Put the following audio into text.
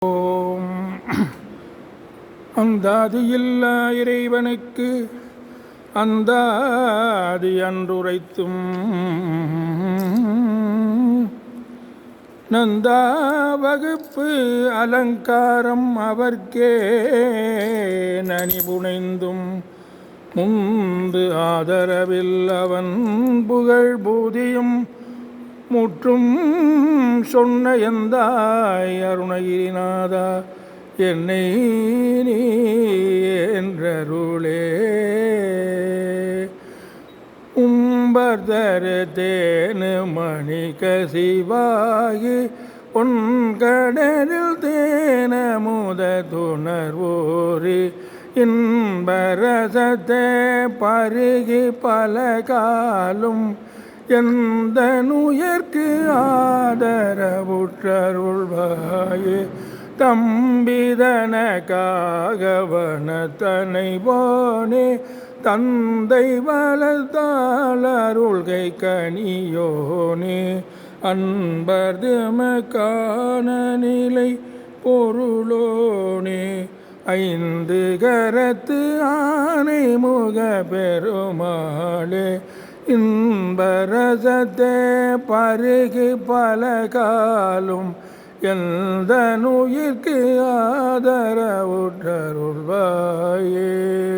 ஓம் அந்தாதி இல்லா இறைவனுக்கு அந்தாதி அன்றுரைத்தும் நந்தா வகுப்பு அலங்காரம் அவர்க்கே நனி புனைந்தும் முந்து ஆதரவில் அவன் புகழ் பூதியும் முற்றும் சொன்ன எந்தாய் அருணகிரிநாதா என்னை நீ என்றருளே. உம்பர்தரு தேனு மணி கசிவாகி பொன்கடலில் தேன முத துணர்வோரி இன்பரசத்தே பருகி பல காலும் எந்த நுயர்க்கு ஆதரவுற்றருள்வாயே. தம்பிதனக்காகவனத்தனை போனே தந்தை வளர்த்தால் அருள்கை கனியோனே. அன்பர்தமக்கான நிலை பொருளோனே. ஐந்து கரத்து ஆனை முக பெருமாளே. இன்பரசத்தே பருகி பல காலும் எந்த நுயிர்க்கு ஆதரவுற்றருள்வாயே.